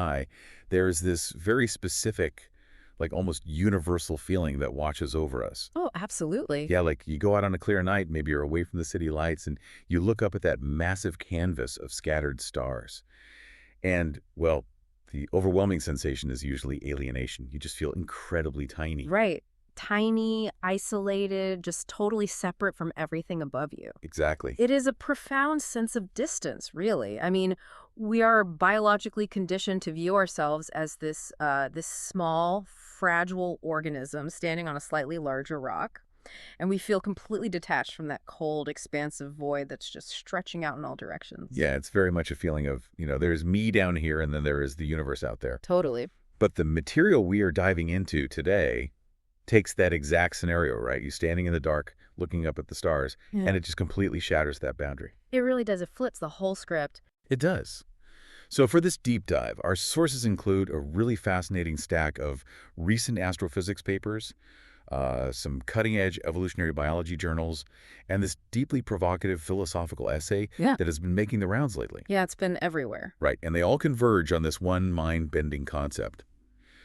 eye, there's this very specific, like almost universal feeling that watches over us. Oh, absolutely. Yeah, like you go out on a clear night, maybe you're away from the city lights, and you look up at that massive canvas of scattered stars. And, well, the overwhelming sensation is usually alienation. You just feel incredibly tiny. Right. Tiny, isolated, just totally separate from everything above you. Exactly. It is a profound sense of distance, really. I mean, we are biologically conditioned to view ourselves as this small, fragile organism standing on a slightly larger rock, and we feel completely detached from that cold, expansive void that's just stretching out in all directions. Yeah, it's very much a feeling of, there's me down here and then there is the universe out there. Totally. But the material we are diving into today takes that exact scenario, right? You standing in the dark, looking up at the stars, Yeah. and it just completely shatters that boundary. It really does. It flips the whole script. It does. So for this deep dive, our sources include a really fascinating stack of recent astrophysics papers, some cutting-edge evolutionary biology journals, and this deeply provocative philosophical essay Yeah. that has been making the rounds lately. Yeah, it's been everywhere. Right, and they all converge on this one mind-bending concept,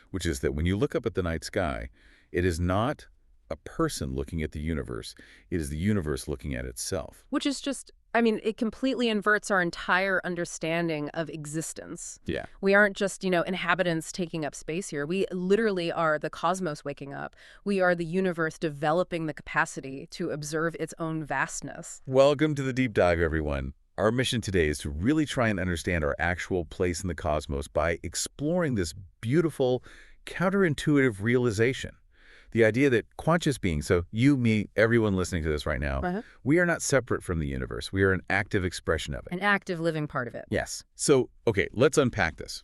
which is that when you look up at the night sky, it is not a person looking at the universe. It is the universe looking at itself. Which is just, I mean, it completely inverts our entire understanding of existence. Yeah. We aren't just, inhabitants taking up space here. We literally are the cosmos waking up. We are the universe developing the capacity to observe its own vastness. Welcome to the deep dive, everyone. Our mission today is to really try and understand our actual place in the cosmos by exploring this beautiful, counterintuitive realization. The idea that conscious beings, so you, me, everyone listening to this right now, we are not separate from the universe. We are an active expression of it. An active living part of it. Yes. So, okay, let's unpack this.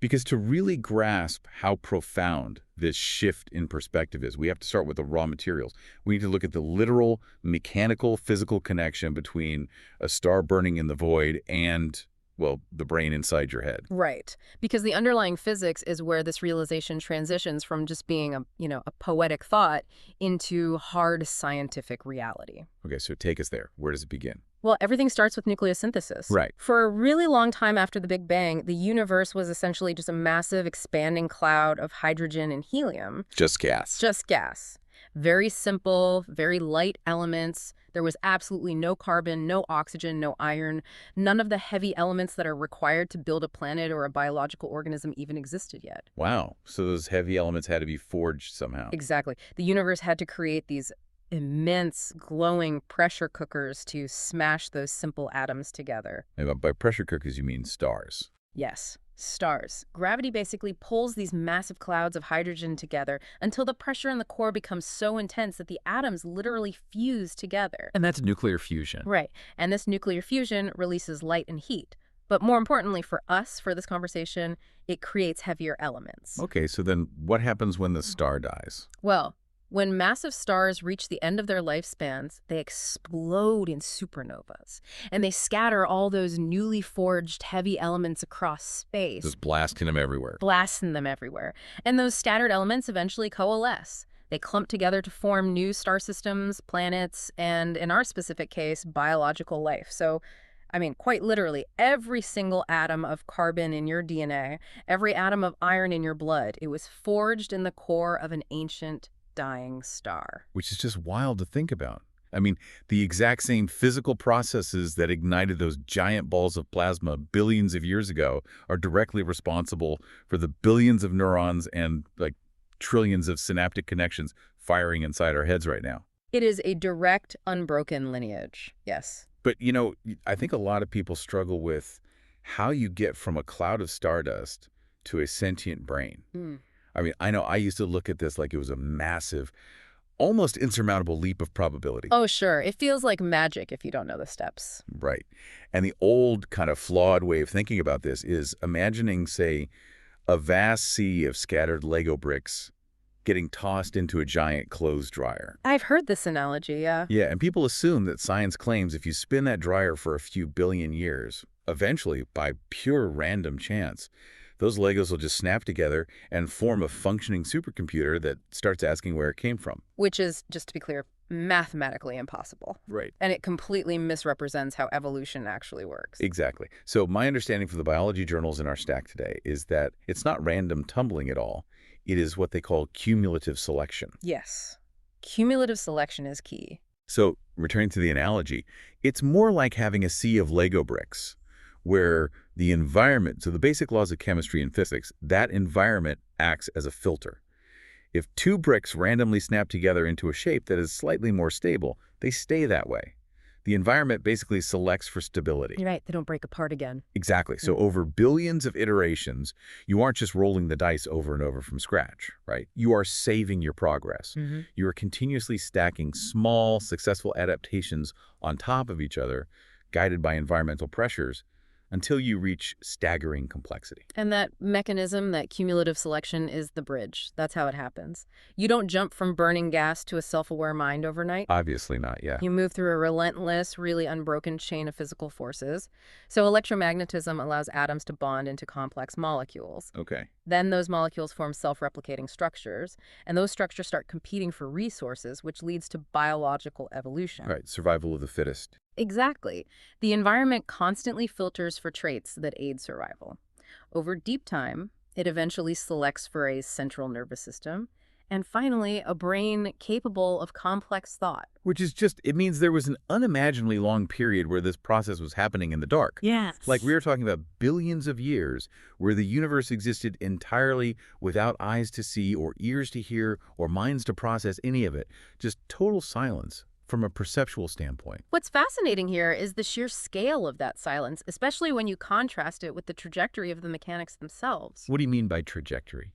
Because to really grasp how profound this shift in perspective is, we have to start with the raw materials. We need to look at the literal, mechanical, physical connection between a star burning in the void and, well, the brain inside your head. Right. Because the underlying physics is where this realization transitions from just being a poetic thought into hard scientific reality. Okay, so take us there. Where does it begin? Well, everything starts with nucleosynthesis. Right. For a really long time after the Big Bang, the universe was essentially just a massive expanding cloud of hydrogen and helium. Just gas. Just gas. Very simple, very light elements. There was absolutely no carbon, no oxygen, no iron. None of the heavy elements that are required to build a planet or a biological organism even existed yet. Wow. So those heavy elements had to be forged somehow. Exactly. The universe had to create these immense, glowing pressure cookers to smash those simple atoms together. And by pressure cookers, you mean stars. Yes, stars. Gravity basically pulls these massive clouds of hydrogen together until the pressure in the core becomes so intense that the atoms literally fuse together. And that's nuclear fusion. Right. And this nuclear fusion releases light and heat. But more importantly for us, for this conversation, it creates heavier elements. Okay, so then what happens when the star dies? Well, when massive stars reach the end of their lifespans, they explode in supernovas, and they scatter all those newly forged heavy elements across space, Just blasting them everywhere. blasting them everywhere. And those scattered elements eventually coalesce. They clump together to form new star systems, planets, and in our specific case, biological life. So, I mean, quite literally, every single atom of carbon in your DNA, every atom of iron in your blood, it was forged in the core of an ancient dying star. Which is just wild to think about. I mean, the exact same physical processes that ignited those giant balls of plasma billions of years ago are directly responsible for the billions of neurons and, like, trillions of synaptic connections firing inside our heads right now. It is a direct, unbroken lineage. Yes. But, I think a lot of people struggle with how you get from a cloud of stardust to a sentient brain. I mean, I know I used to look at this like it was a massive, almost insurmountable leap of probability. Oh, sure. It feels like magic if you don't know the steps. Right. And the old kind of flawed way of thinking about this is imagining, say, a vast sea of scattered Lego bricks getting tossed into a giant clothes dryer. I've heard this analogy, yeah. Yeah, and people assume that science claims if you spin that dryer for a few billion years, eventually, by pure random chance, those Legos will just snap together and form a functioning supercomputer that starts asking where it came from. Which is, just to be clear, mathematically impossible. Right. And it completely misrepresents how evolution actually works. Exactly. So my understanding from the biology journals in our stack today is that it's not random tumbling at all. It is what they call cumulative selection. Yes. Cumulative selection is key. So returning to the analogy, it's more like having a sea of Lego bricks where the environment, so the basic laws of chemistry and physics, that environment acts as a filter. If two bricks randomly snap together into a shape that is slightly more stable, they stay that way. The environment basically selects for stability. You're right. They don't break apart again. Exactly. So over billions of iterations, you aren't just rolling the dice over and over from scratch, right? You are saving your progress. You are continuously stacking small, successful adaptations on top of each other, guided by environmental pressures, until you reach staggering complexity. And that mechanism, that cumulative selection, is the bridge. That's how it happens. You don't jump from burning gas to a self-aware mind overnight. Obviously not, yeah. You move through a relentless, really unbroken chain of physical forces. So electromagnetism allows atoms to bond into complex molecules. Okay. Then those molecules form self-replicating structures, and those structures start competing for resources, which leads to biological evolution. Right, survival of the fittest. Exactly. The environment constantly filters for traits that aid survival. Over deep time, it eventually selects for a central nervous system, and finally, a brain capable of complex thought. Which is just, it means there was an unimaginably long period where this process was happening in the dark. Yes. Like we were talking about billions of years where the universe existed entirely without eyes to see or ears to hear or minds to process any of it. Just total silence from a perceptual standpoint. What's fascinating here is the sheer scale of that silence, especially when you contrast it with the trajectory of the mechanics themselves. What do you mean by trajectory?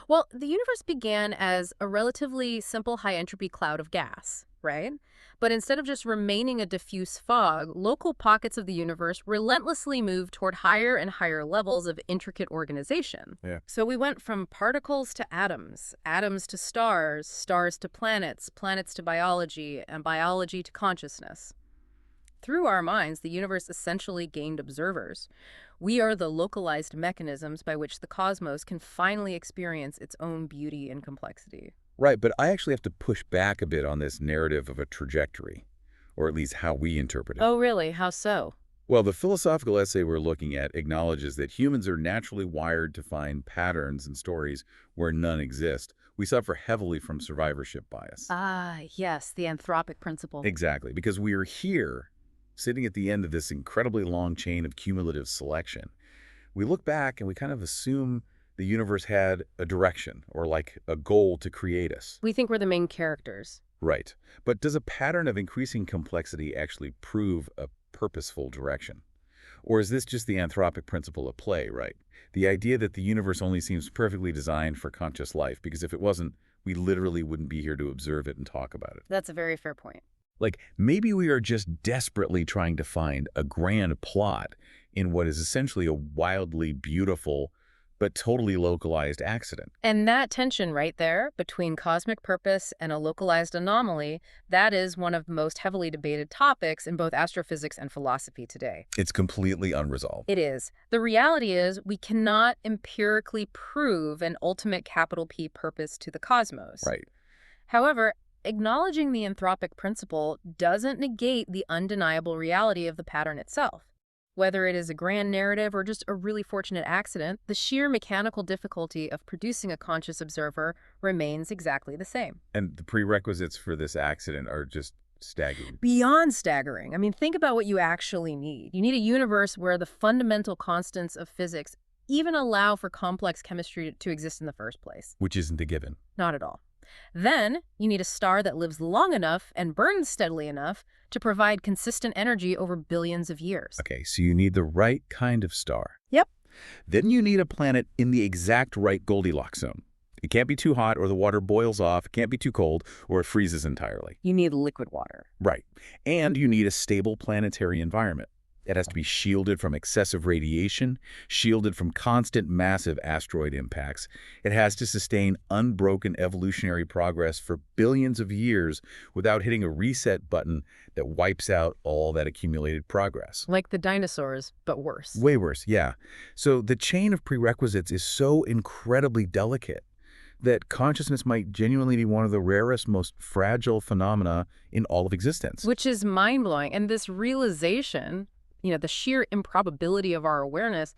Well, the universe began as a relatively simple high-entropy cloud of gas, right? But instead of just remaining a diffuse fog, local pockets of the universe relentlessly moved toward higher and higher levels of intricate organization. Yeah. So we went from particles to atoms, atoms to stars, stars to planets, planets to biology, and biology to consciousness. Through our minds, the universe essentially gained observers. We are the localized mechanisms by which the cosmos can finally experience its own beauty and complexity. Right, but I actually have to push back a bit on this narrative of a trajectory, or at least how we interpret it. Oh, really? How so? Well, the philosophical essay we're looking at acknowledges that humans are naturally wired to find patterns and stories where none exist. We suffer heavily from survivorship bias. Ah, yes, the anthropic principle. Exactly, because we are here, sitting at the end of this incredibly long chain of cumulative selection. We look back and we kind of assume the universe had a direction or like a goal to create us. We think we're the main characters. Right. But does a pattern of increasing complexity actually prove a purposeful direction? Or is this just the anthropic principle at play, right? The idea that the universe only seems perfectly designed for conscious life, because if it wasn't, we literally wouldn't be here to observe it and talk about it. That's a very fair point. Like, maybe we are just desperately trying to find a grand plot in what is essentially a wildly beautiful but totally localized accident. And that tension right there between cosmic purpose and a localized anomaly, that is one of the most heavily debated topics in both astrophysics and philosophy today. It's completely unresolved. It is. The reality is we cannot empirically prove an ultimate capital P purpose to the cosmos. Right. However, acknowledging the anthropic principle doesn't negate the undeniable reality of the pattern itself. Whether it is a grand narrative or just a really fortunate accident, the sheer mechanical difficulty of producing a conscious observer remains exactly the same. And the prerequisites for this accident are just staggering. Beyond staggering. I mean, think about what you actually need. You need a universe where the fundamental constants of physics even allow for complex chemistry to exist in the first place. Which isn't a given. Not at all. Then, you need a star that lives long enough and burns steadily enough to provide consistent energy over billions of years. Okay, so you need the right kind of star. Yep. Then you need a planet in the exact right Goldilocks zone. It can't be too hot or the water boils off. It can't be too cold or it freezes entirely. You need liquid water. Right. And you need a stable planetary environment. It has to be shielded from excessive radiation, shielded from constant massive asteroid impacts. It has to sustain unbroken evolutionary progress for billions of years without hitting a reset button that wipes out all that accumulated progress. Like the dinosaurs, but worse. Way worse, yeah. So the chain of prerequisites is so incredibly delicate that consciousness might genuinely be one of the rarest, most fragile phenomena in all of existence. Which is mind-blowing. And this realization, the sheer improbability of our awareness,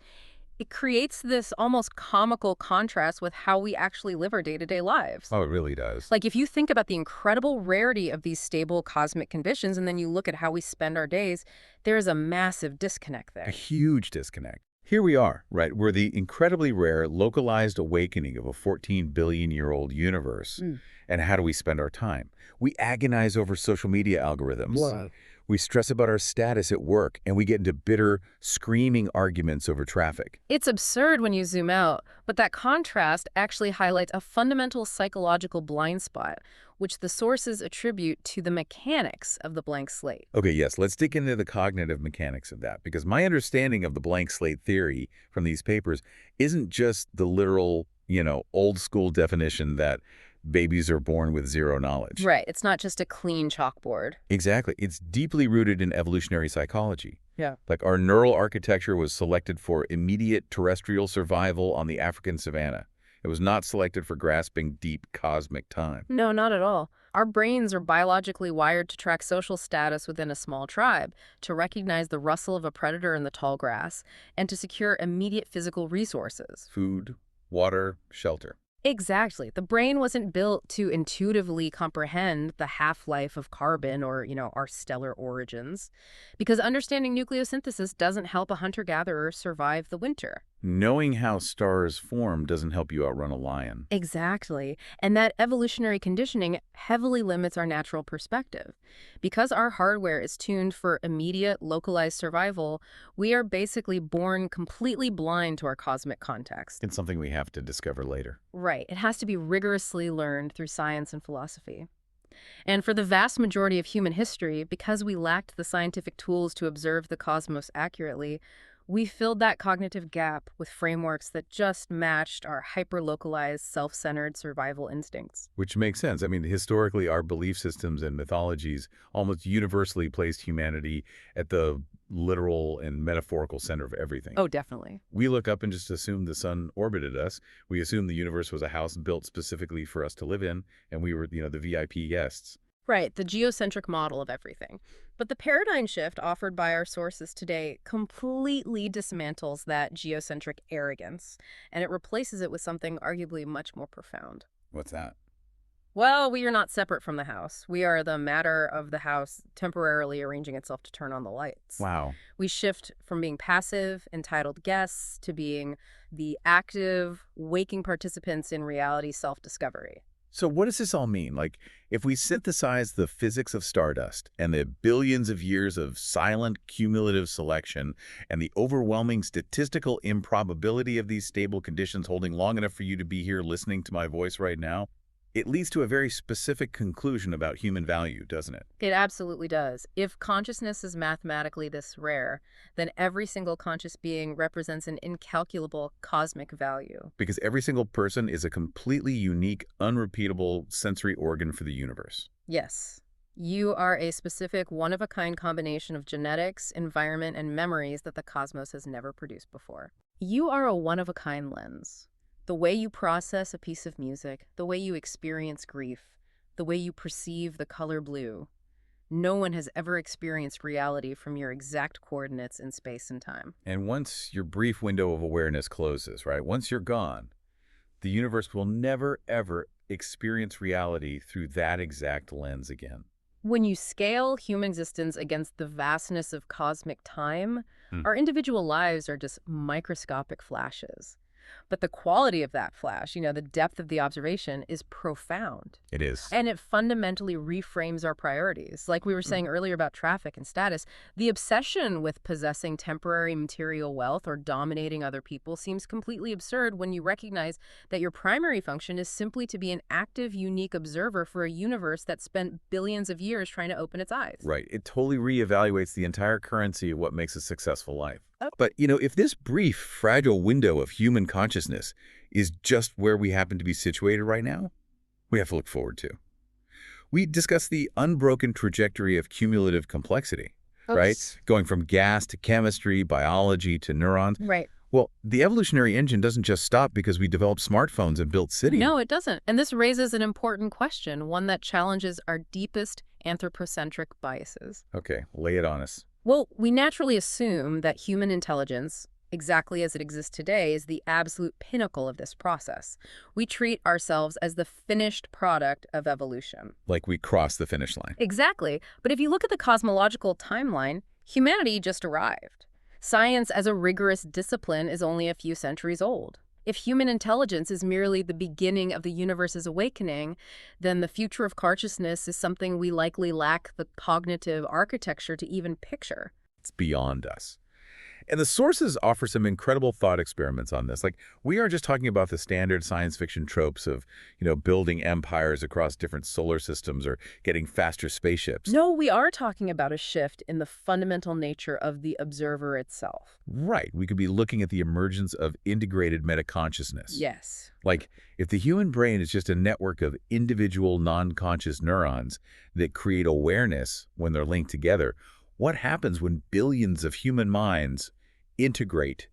it creates this almost comical contrast with how we actually live our day-to-day lives. Oh, it really does. Like, if you think about the incredible rarity of these stable cosmic conditions, and then you look at how we spend our days, there's a massive disconnect A there. huge disconnect. Here we are, right? We're the incredibly rare, localized awakening of a 14-billion-year-old universe. And how do we spend our time? We agonize over social media algorithms. Wow. We stress about our status at work, and we get into bitter, screaming arguments over traffic. It's absurd when you zoom out, but that contrast actually highlights a fundamental psychological blind spot, which the sources attribute to the mechanics of the blank slate. Okay, yes, let's dig into the cognitive mechanics of that, because my understanding of the blank slate theory from these papers isn't just the literal, old school definition that babies are born with zero knowledge. Right. It's not just a clean chalkboard. Exactly. It's deeply rooted in evolutionary psychology. Yeah. Like our neural architecture was selected for immediate terrestrial survival on the African savanna. It was not selected for grasping deep cosmic time. No, not at all. Our brains are biologically wired to track social status within a small tribe, to recognize the rustle of a predator in the tall grass, and to secure immediate physical resources. Food, water, shelter. Exactly. The brain wasn't built to intuitively comprehend the half-life of carbon or, our stellar origins, because understanding nucleosynthesis doesn't help a hunter-gatherer survive the winter. Knowing how stars form doesn't help you outrun a lion. Exactly. And that evolutionary conditioning heavily limits our natural perspective. Because our hardware is tuned for immediate, localized survival, we are basically born completely blind to our cosmic context. It's something we have to discover later. Right. It has to be rigorously learned through science and philosophy. And for the vast majority of human history, because we lacked the scientific tools to observe the cosmos accurately, we filled that cognitive gap with frameworks that just matched our hyper-localized, self-centered survival instincts. Which makes sense. I mean, historically, our belief systems and mythologies almost universally placed humanity at the literal and metaphorical center of everything. Oh, definitely. We look up and just assume the sun orbited us. We assume the universe was a house built specifically for us to live in, and we were, the VIP guests. Right, the geocentric model of everything. But the paradigm shift offered by our sources today completely dismantles that geocentric arrogance, and it replaces it with something arguably much more profound. What's that? Well, we are not separate from the house. We are the matter of the house temporarily arranging itself to turn on the lights. Wow. We shift from being passive, entitled guests to being the active, waking participants in reality self-discovery. So what does this all mean? Like, if we synthesize the physics of stardust and the billions of years of silent cumulative selection and the overwhelming statistical improbability of these stable conditions holding long enough for you to be here listening to my voice right now, it leads to a very specific conclusion about human value, doesn't it? It absolutely does. If consciousness is mathematically this rare, then every single conscious being represents an incalculable cosmic value. Because every single person is a completely unique, unrepeatable sensory organ for the universe. Yes. You are a specific, one-of-a-kind combination of genetics, environment, and memories that the cosmos has never produced before. You are a one-of-a-kind lens. The way you process a piece of music, the way you experience grief, the way you perceive the color blue. No one has ever experienced reality from your exact coordinates in space and time. And once your brief window of awareness closes, right, once you're gone, the universe will never, ever experience reality through that exact lens again. When you scale human existence against the vastness of cosmic time, our individual lives are just microscopic flashes. But the quality of that flash, the depth of the observation is profound. It is. And it fundamentally reframes our priorities. Like we were saying earlier about traffic and status, the obsession with possessing temporary material wealth or dominating other people seems completely absurd when you recognize that your primary function is simply to be an active, unique observer for a universe that spent billions of years trying to open its eyes. Right. It totally reevaluates the entire currency of what makes a successful life. But, if this brief, fragile window of human consciousness is just where we happen to be situated right now, we have to look forward to. We discussed the unbroken trajectory of cumulative complexity, right? Going from gas to chemistry, biology to neurons. Right. Well, the evolutionary engine doesn't just stop because we developed smartphones and built cities. No, it doesn't. And this raises an important question, one that challenges our deepest anthropocentric biases. Okay, lay it on us. Well, we naturally assume that human intelligence, exactly as it exists today, is the absolute pinnacle of this process. We treat ourselves as the finished product of evolution. Like we crossed the finish line. Exactly. But if you look at the cosmological timeline, humanity just arrived. Science as a rigorous discipline is only a few centuries old. If human intelligence is merely the beginning of the universe's awakening, then the future of consciousness is something we likely lack the cognitive architecture to even picture. It's beyond us. And the sources offer some incredible thought experiments on this. Like, we aren't just talking about the standard science fiction tropes of, building empires across different solar systems or getting faster spaceships. No, we are talking about a shift in the fundamental nature of the observer itself. Right. We could be looking at the emergence of integrated metaconsciousness. Yes. Like, if the human brain is just a network of individual non-conscious neurons that create awareness when they're linked together, what happens when billions of human minds integrate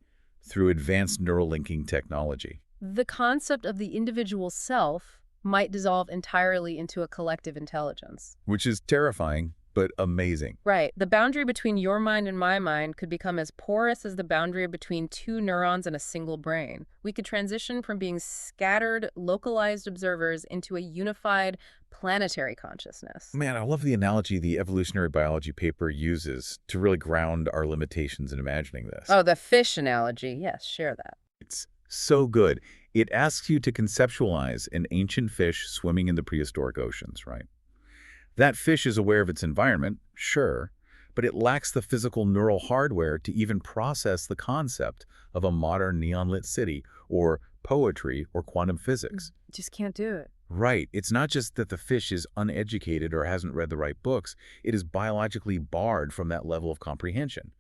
through advanced neural linking technology? The concept of the individual self might dissolve entirely into a collective intelligence. Which is terrifying, but amazing. Right. The boundary between your mind and my mind could become as porous as the boundary between two neurons in a single brain. We could transition from being scattered, localized observers into a unified planetary consciousness. Man, I love the analogy the evolutionary biology paper uses to really ground our limitations in imagining this. Oh, the fish analogy. Yes, share that. It's so good. It asks you to conceptualize an ancient fish swimming in the prehistoric oceans, right? That fish is aware of its environment, sure, but it lacks the physical neural hardware to even process the concept of a modern neon-lit city or poetry or quantum physics. Just can't do it. Right. It's not just that the fish is uneducated or hasn't read the right books. It is biologically barred from that level of comprehension.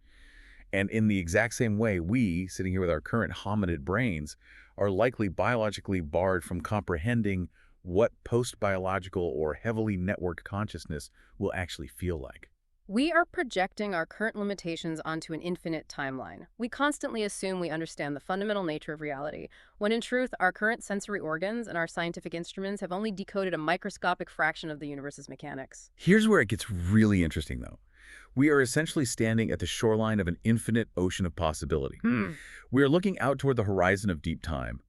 And in the exact same way, we, sitting here with our current hominid brains, are likely biologically barred from comprehending what post-biological or heavily networked consciousness will actually feel like. We are projecting our current limitations onto an infinite timeline. We constantly assume we understand the fundamental nature of reality, when in truth, our current sensory organs and our scientific instruments have only decoded a microscopic fraction of the universe's mechanics. Here's where it gets really interesting, though. We are essentially standing at the shoreline of an infinite ocean of possibility. We are looking out toward the horizon of deep time,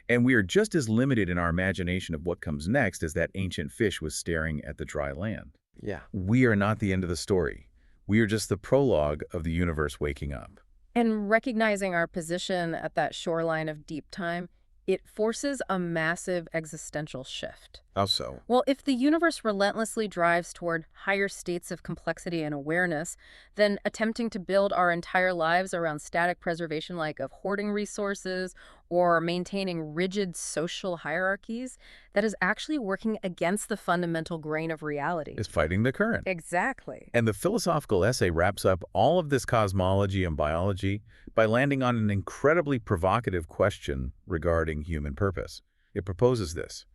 and we are just as limited in our imagination of what comes next as that ancient fish was staring at the dry land. Yeah. We are not the end of the story. We are just the prologue of the universe waking up. And recognizing our position at that shoreline of deep time, it forces a massive existential shift. How so? Well, if the universe relentlessly drives toward higher states of complexity and awareness, then attempting to build our entire lives around static preservation like of hoarding resources or maintaining rigid social hierarchies, that is actually working against the fundamental grain of reality. Is fighting the current. Exactly. And the philosophical essay wraps up all of this cosmology and biology by landing on an incredibly provocative question regarding human purpose. It proposes this.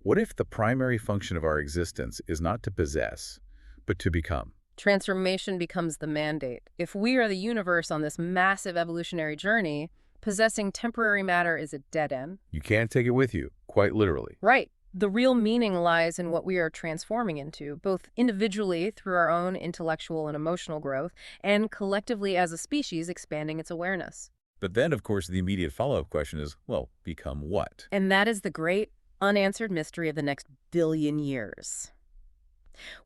What if the primary function of our existence is not to possess, but to become? Transformation becomes the mandate. If we are the universe on this massive evolutionary journey, possessing temporary matter is a dead end. You can't take it with you, quite literally. Right. The real meaning lies in what we are transforming into, both individually through our own intellectual and emotional growth, and collectively as a species expanding its awareness. But then, of course, the immediate follow-up question is, well, become what? And that is the great unanswered mystery of the next billion years.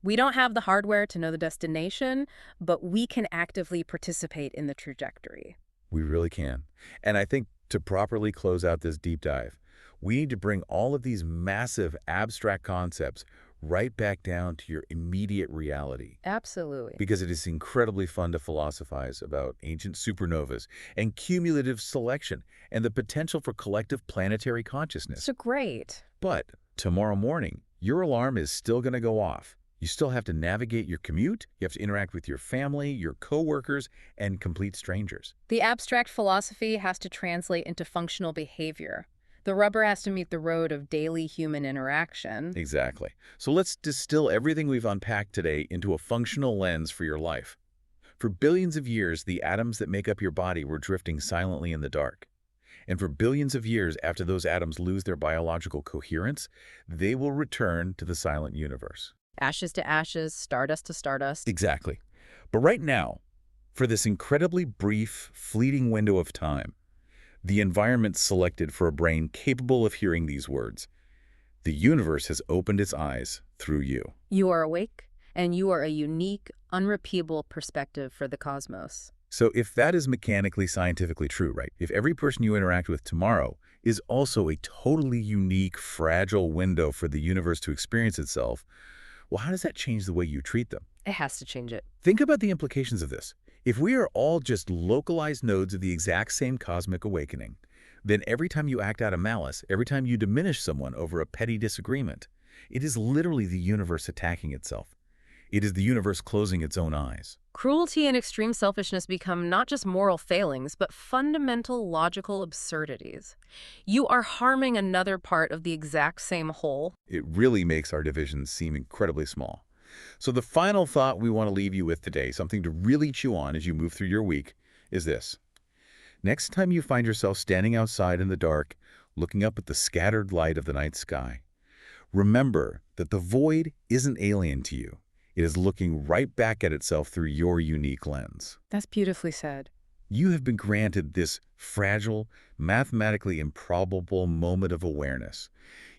We don't have the hardware to know the destination, but we can actively participate in the trajectory. We really can. And I think to properly close out this deep dive, we need to bring all of these massive abstract concepts right back down to your immediate reality. Absolutely. Because it is incredibly fun to philosophize about ancient supernovas and cumulative selection and the potential for collective planetary consciousness. So great. But tomorrow morning, your alarm is still going to go off. You still have to navigate your commute, you have to interact with your family, your coworkers, and complete strangers. The abstract philosophy has to translate into functional behavior. The rubber has to meet the road of daily human interaction. Exactly. So let's distill everything we've unpacked today into a functional lens for your life. For billions of years, the atoms that make up your body were drifting silently in the dark. And for billions of years after those atoms lose their biological coherence, they will return to the silent universe. Ashes to ashes, stardust to stardust. Exactly. But right now, for this incredibly brief, fleeting window of time, the environment selected for a brain capable of hearing these words. The universe has opened its eyes through you. You are awake, and you are a unique, unrepeatable perspective for the cosmos. So if that is mechanically, scientifically true, right? If every person you interact with tomorrow is also a totally unique, fragile window for the universe to experience itself, well, how does that change the way you treat them? It has to change it. Think about the implications of this. If we are all just localized nodes of the exact same cosmic awakening, then every time you act out of malice, every time you diminish someone over a petty disagreement, it is literally the universe attacking itself. It is the universe closing its own eyes. Cruelty and extreme selfishness become not just moral failings, but fundamental logical absurdities. You are harming another part of the exact same whole. It really makes our divisions seem incredibly small. So the final thought we want to leave you with today, something to really chew on as you move through your week, is this. Next time you find yourself standing outside in the dark, looking up at the scattered light of the night sky, remember that the void isn't alien to you. It is looking right back at itself through your unique lens. That's beautifully said. You have been granted this fragile, mathematically improbable moment of awareness.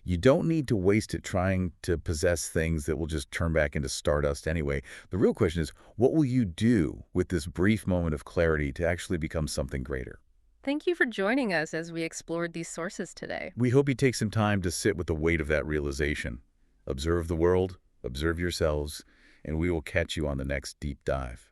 You don't need to waste it trying to possess things that will just turn back into stardust anyway. The real question is, what will you do with this brief moment of clarity to actually become something greater? Thank you for joining us as we explored these sources today. We hope you take some time to sit with the weight of that realization. Observe the world, observe yourselves, and we will catch you on the next deep dive.